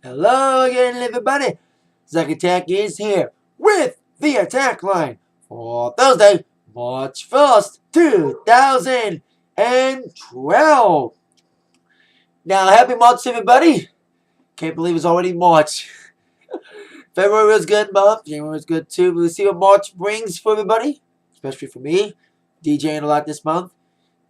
Hello again, everybody. Zack Attack is here with the Attack Line for Thursday, March 1st, 2012. Now, happy March, everybody. Can't believe it's already March. February was a good month. January was good too. We'll see what March brings for everybody, especially for me. DJing a lot this month.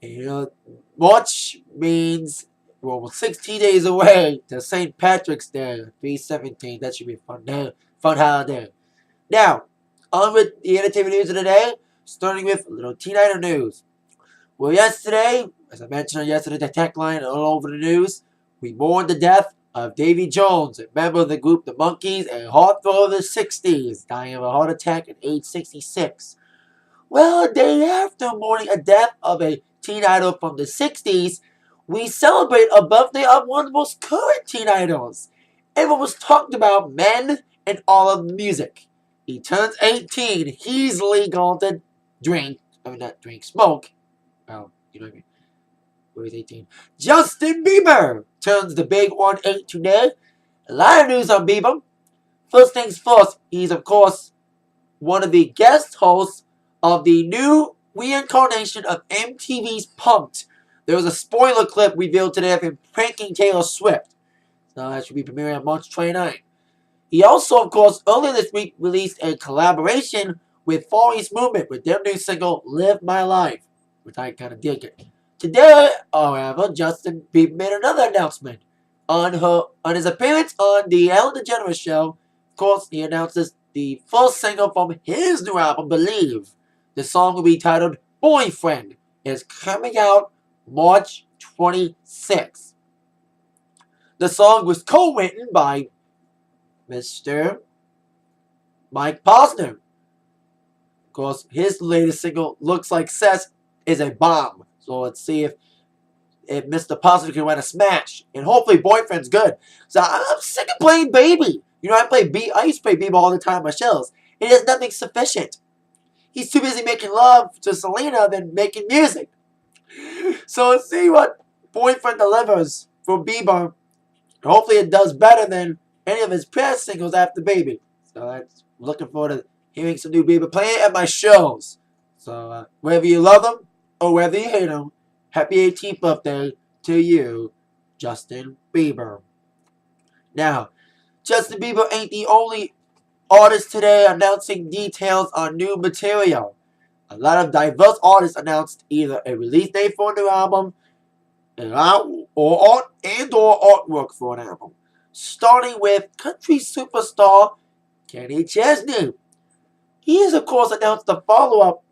And March means we're almost 16 days away to St. Patrick's Day, 3/17. That should be a fun day, fun holiday. Now, on with the entertainment news of the day, starting with a little teen idol news. Well, yesterday, as I mentioned on yesterday's Attack Line, all over the news, we mourned the death of Davy Jones, a member of the group The Monkees and heartthrob of the 60s, dying of a heart attack at age 66. Well, a day after mourning a death of a teen idol from the 60s, we celebrate a birthday of one of the most current teen idols. Everyone was talking about men and all of music. He turns 18. He's legal to smoke. Well, you know what I mean. Where he's 18. Justin Bieber turns the big 1-8 today. A lot of news on Bieber. First things first, he's of course one of the guest hosts of the new reincarnation of MTV's Punk'd. There was a spoiler clip revealed today of him pranking Taylor Swift. So that should be premiering on March 29th. He also, of course, earlier this week released a collaboration with Far East Movement with their new single, Live My Life, which I kind of dig it. Today, however, Justin Bieber made another announcement. On his appearance on the Ellen DeGeneres Show, of course, he announces the first single from his new album, Believe. The song will be titled Boyfriend. It's coming out March 26th. The song was co-written by Mr. Mike Posner. Of course, his latest single, Looks Like Sex, is a bomb. So let's see if Mr. Posner can write a smash. And hopefully Boyfriend's good. So I'm sick of playing Baby. I used to play Bieber all the time on my shows. It is nothing sufficient. He's too busy making love to Selena than making music. So let's see what Boyfriend delivers for Bieber. Hopefully it does better than any of his past singles after Baby. So I'm looking forward to hearing some new Bieber playing at my shows. So whether you love him or whether you hate him, happy 18th birthday to you, Justin Bieber. Now, Justin Bieber ain't the only artist today announcing details on new material. A lot of diverse artists announced either a release date for a new album or artwork for an album. Starting with country superstar Kenny Chesney. He has, of course, announced the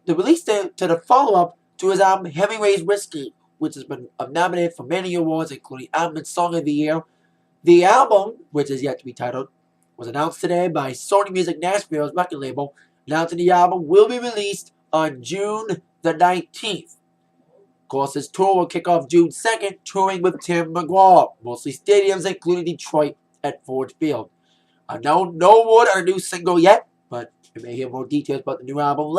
release date to the follow-up to his album Hemingway's Whiskey, which has been nominated for many awards, including Album and Song of the Year. The album, which is yet to be titled, was announced today by Sony Music Nashville's record label, announcing the album will be released on June the 19th. Of course, his tour will kick off June 2nd, touring with Tim McGraw, mostly stadiums, including Detroit at Ford Field. I know no word on a new single yet, but you may hear more details about the new album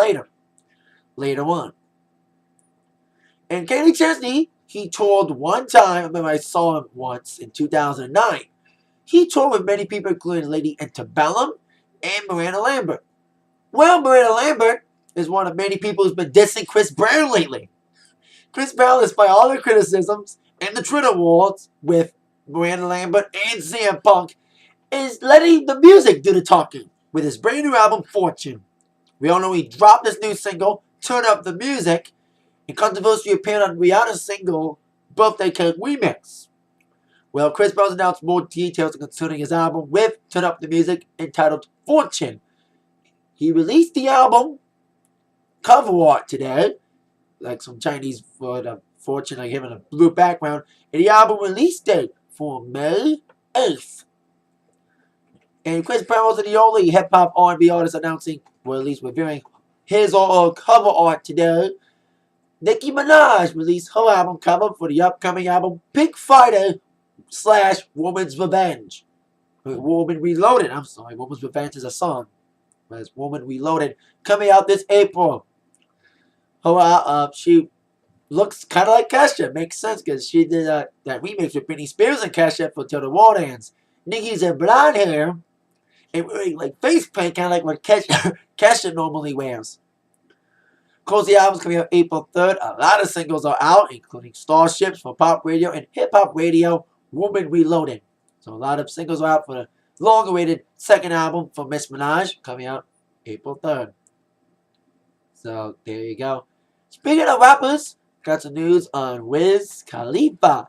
later on. And Kenny Chesney, he toured one time. I remember I saw him once in 2009. He toured with many people, including Lady Antebellum and Miranda Lambert. Well, Miranda Lambert is one of many people who's been dissing Chris Brown lately. Chris Brown, despite all the criticisms and the Twitter wars with Miranda Lambert and CM Punk, is letting the music do the talking with his brand new album, Fortune. We all know he dropped this new single, Turn Up the Music, and controversially appeared on Rihanna's single, Birthday Cake Remix. Well, Chris Brown announced more details concerning his album with Turn Up the Music, entitled Fortune. He released the album cover art today, like some Chinese word of fortune, like him in a blue background, and the album release date for May 8th. And Chris Brown wasn't the only hip-hop R&B artist announcing, or at least reviewing, his or her cover art today. Nicki Minaj released her album cover for the upcoming album Pink Friday / Woman's Revenge. Woman Reloaded, Woman's Revenge is a song. But it's Woman Reloaded, coming out this April. She looks kind of like Kesha. Makes sense because she did that remix with Britney Spears and Kesha for Till the World Ends. Nicki's in blonde hair and wearing like face paint, kind of like what Kesha normally wears. Of course, the album's coming out April 3rd. A lot of singles are out, including Starships for pop radio and hip hop radio, Woman Reloaded. So a lot of singles are out for the long-awaited second album for Miss Minaj, coming out April 3rd. So there you go. Speaking of rappers, got some news on Wiz Khalifa.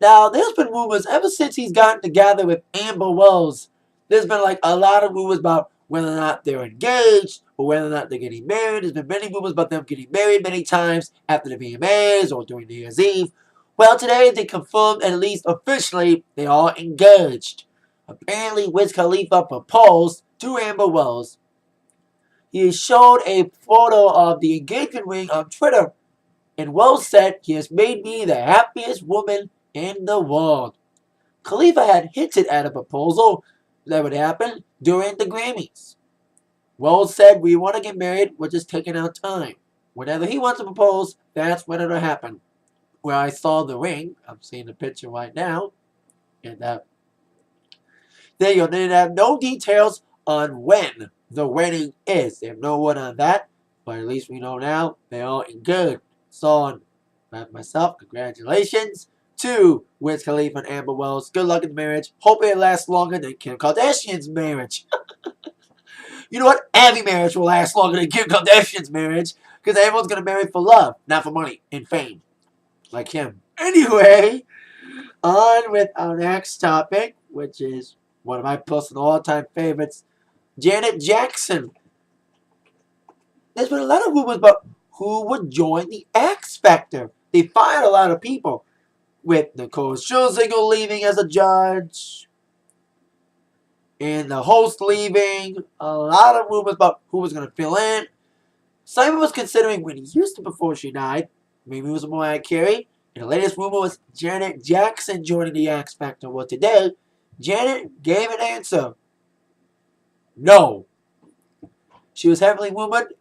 Now, there's been rumors ever since he's gotten together with Amber Rose. There's been like a lot of rumors about whether or not they're engaged or whether or not they're getting married. There's been many rumors about them getting married many times after the VMAs or during New Year's Eve. Well, today they confirmed, at least officially, they are engaged. Apparently, Wiz Khalifa proposed to Amber Rose. He showed a photo of the engagement ring on Twitter, and Rose said, "He has made me the happiest woman in the world." Khalifa had hinted at a proposal that would happen during the Grammys. Rose said, "We want to get married, we're just taking our time. Whenever he wants to propose, that's when it'll happen." Where I saw the ring, I'm seeing the picture right now, and there you go. They have no details on when the wedding is. They have no word on that, but at least we know now they are in good. So on myself, congratulations to Wiz Khalifa and Amber Rose. Good luck in the marriage. Hope it lasts longer than Kim Kardashian's marriage. You know what? Every marriage will last longer than Kim Kardashian's marriage, because everyone's going to marry for love, not for money and fame, like him. Anyway, on with our next topic, which is one of my personal all-time favorites, Janet Jackson. There's been a lot of rumors about who would join the X Factor. They fired a lot of people, with Nicole Scherzinger leaving as a judge, and the host leaving. A lot of rumors about who was going to fill in. Simon was considering Whitney Houston before she died. Maybe it was Mariah Carey. And the latest rumor was Janet Jackson joining the X Factor. Well, today, Janet gave an answer. No. She was heavily rumored,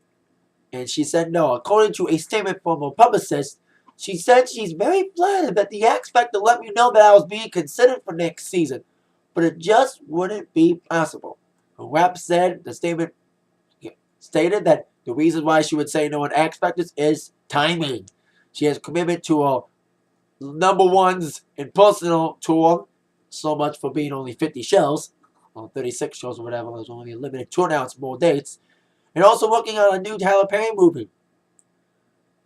and she said no. According to a statement from her publicist, she said she's very flattered that the X Factor let me know that I was being considered for next season, but it just wouldn't be possible. Her rep said the statement stated that the reason why she would say no on X Factors is timing. She has commitment to her number ones in personal tour. So much for being only 50 shows, or 36 shows or whatever. There's only a limited to announce more dates. And also working on a new Tyler Perry movie.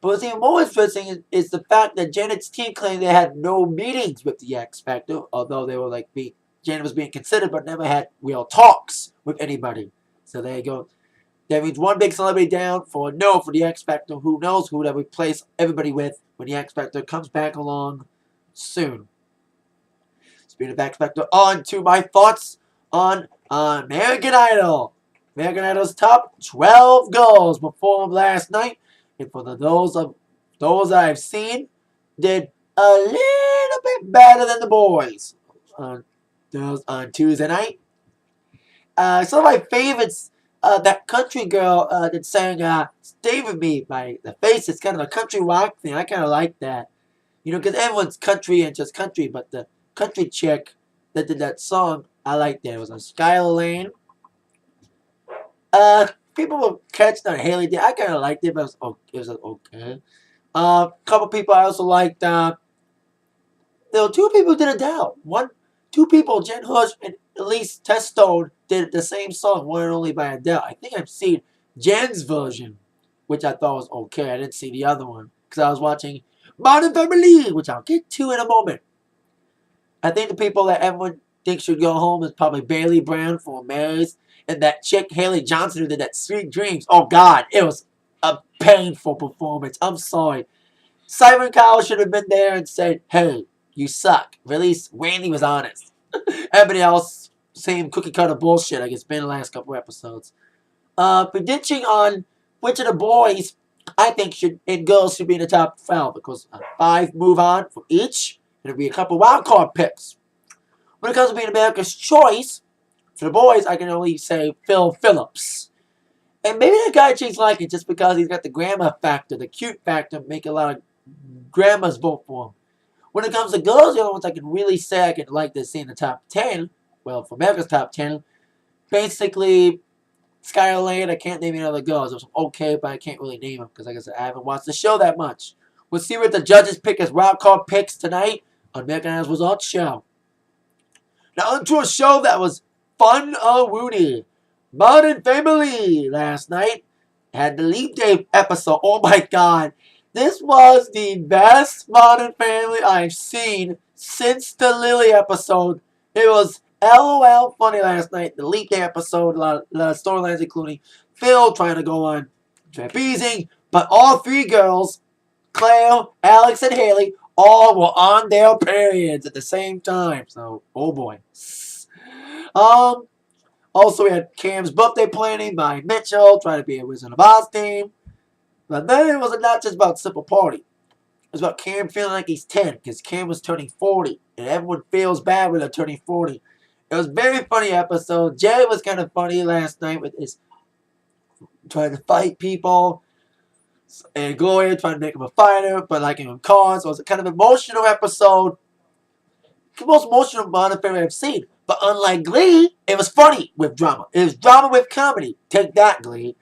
But what's even more interesting is the fact that Janet's team claimed they had no meetings with the X Factor, although they were like Janet was being considered, but never had real talks with anybody. So there you go. That means one big celebrity down for a no for the X Factor. Who knows who they'll replace everybody with when the X Factor comes back along soon. Speaking of X Factor, on to my thoughts on American Idol. American Idol's top 12 girls performed last night, and for those I've seen, did a little bit better than the boys on Tuesday night. Some of my favorites, that country girl that sang "Stay With Me" by The Face. It's kind of a country rock thing. I kind of like that. You know, because everyone's country and just country, but the country chick that did that song, I like that. It was on Skylar Lane. People were catching on Haley did. I kind of liked it, but it was okay. Couple people I also liked. There were two people who did Adele. Two people, Jen Hush and Elise Testone, did the same song, One and Only by Adele. I think I've seen Jen's version, which I thought was okay. I didn't see the other one because I was watching Modern Family, which I'll get to in a moment. I think the people that everyone thinks should go home is probably Bailey Brown for Mary's, and that chick Haley Johnson who did that Sweet Dreams. Oh God, it was a painful performance. I'm sorry. Simon Cowell should have been there and said, "Hey, you suck." At least Randy was honest. Everybody else, same cookie cutter bullshit like it's been the last couple episodes. Prediction on which of the boys I think and girls should be in the top 12, because 5 move on for each. There'll be a couple wild card picks. When it comes to being America's choice, for the boys, I can only say Phil Phillips. And maybe that guy Jake's like it just because he's got the grandma factor, the cute factor, make a lot of grandmas vote for him. When it comes to girls, the only ones I can really say I could like to see in the top 10 well, for America's Top 10, basically, Skylar Lane, I can't name any other girls. It was okay, but I can't really name them because, like I said, I haven't watched the show that much. We'll see what the judges pick as wild card picks tonight on American Idol's Results Show. Now, onto a show that was fun Woody. Modern Family last night had the Leap Day episode. Oh my god. This was the best Modern Family I've seen since the Lily episode. It was LOL funny last night. The Leap Day episode, a lot of storylines including Phil trying to go on trapezing. But all three girls, Claire, Alex, and Haley, all were on their periods at the same time. So, oh boy. Also, we had Cam's birthday planning by Mitchell, trying to be a Wizard of Oz team. But then it was not just about Simple Party. It was about Cam feeling like he's 10, because Cam was turning 40, and everyone feels bad when they're turning 40. It was a very funny episode. Jay was kind of funny last night with his trying to fight people. And Gloria trying to make him a fighter, but liking him cons. So it was a kind of emotional episode. The most emotional Modern Family I've seen. But unlike Glee, it was funny with drama. It was drama with comedy. Take that, Glee.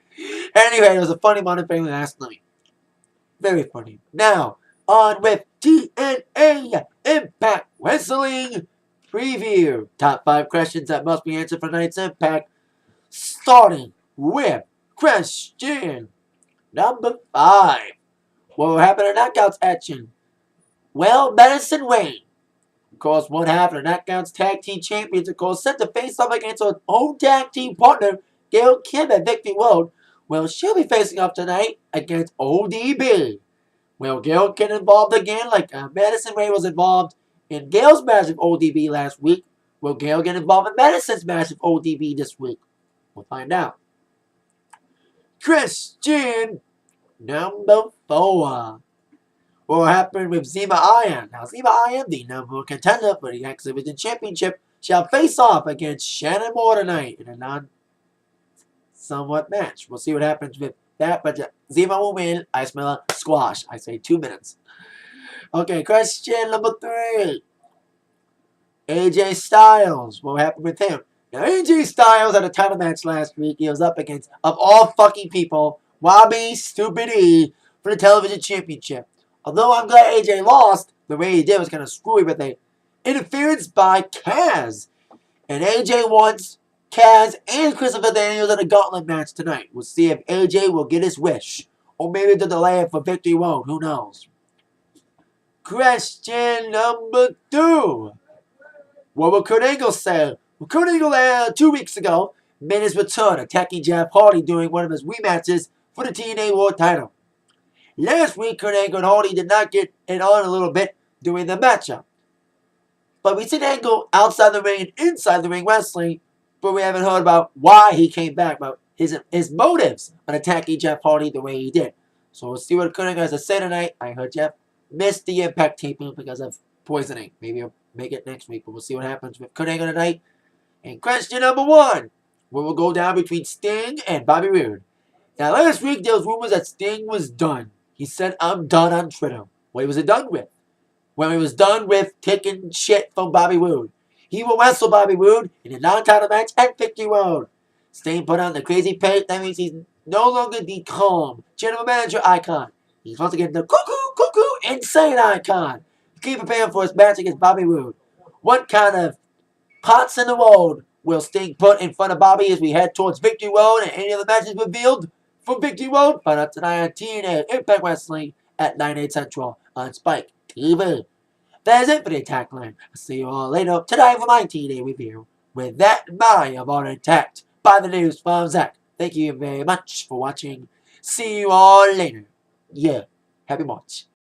Anyway, it was a funny Modern Family last night. Very funny. Now, on with TNA Impact Wrestling Preview. Top 5 questions that must be answered for tonight's Impact. Starting with question number 5. What will happen in Knockouts action? Well, Medicine Wayne, of course, one half of the Knockouts Tag Team Champions, of course, set to face off against her own tag team partner, Gail Kim at Victory Road. Well, she'll be facing off tonight against ODB. Well, Gail get involved again like Madison Ray was involved in Gail's match with ODB last week. Will Gail get involved in Madison's match with ODB this week? We'll find out. Question number 4. What will happen with Zima Iron? Now, Zima Iron, the number 1 contender for the X Division Championship, shall face off against Shannon Moore tonight in a non-somewhat match. We'll see what happens with that, but Zima will win. Ice Miller squash. I say 2 minutes. Okay, question number 3. AJ Styles. What happened with him? Now, AJ Styles had a title match last week. He was up against, of all fucking people, Wabi Stupid E for the television championship. Although I'm glad AJ lost, the way he did was kind of screwy with a interference by Kaz. And AJ wants Kaz and Christopher Daniels in a gauntlet match tonight. We'll see if AJ will get his wish. Or maybe to delay it for Victory Road. Who knows? Question number 2. What will Kurt Angle say? Well, Kurt Angle 2 weeks ago made his return, attacking Jeff Hardy during one of his rematches for the TNA World title. Last week, Kurt Angle and Hardy did not get it on a little bit during the matchup. But we see Angle outside the ring and inside the ring wrestling, but we haven't heard about why he came back, about his motives on attacking Jeff Hardy the way he did. So we'll see what Kurt Angle has to say tonight. I heard Jeff missed the Impact taping because of poisoning. Maybe he'll make it next week, but we'll see what happens with Kurt Angle tonight. And question number 1, where will go down between Sting and Bobby Roode. Now, last week there was rumors that Sting was done. He said, I'm done on Twitter. What was he done with? Well, he was done with taking shit from Bobby Roode. He will wrestle Bobby Roode in a non-title match at Victory Road. Sting put on the crazy paint. That means he's no longer the calm general manager icon. He's once again the cuckoo, insane icon. Keep preparing for his match against Bobby Roode. What kind of pots in the road will Sting put in front of Bobby as we head towards Victory Road and any other matches revealed from Victory Road? Find out tonight on TNA Impact Wrestling at 9/8 Central on Spike TV. That is it for the Atakline. I'll see you all later tonight for my TNA review. With that in mind, I'm on attacked by the news from Zach. Thank you very much for watching. See you all later. Yeah, happy March.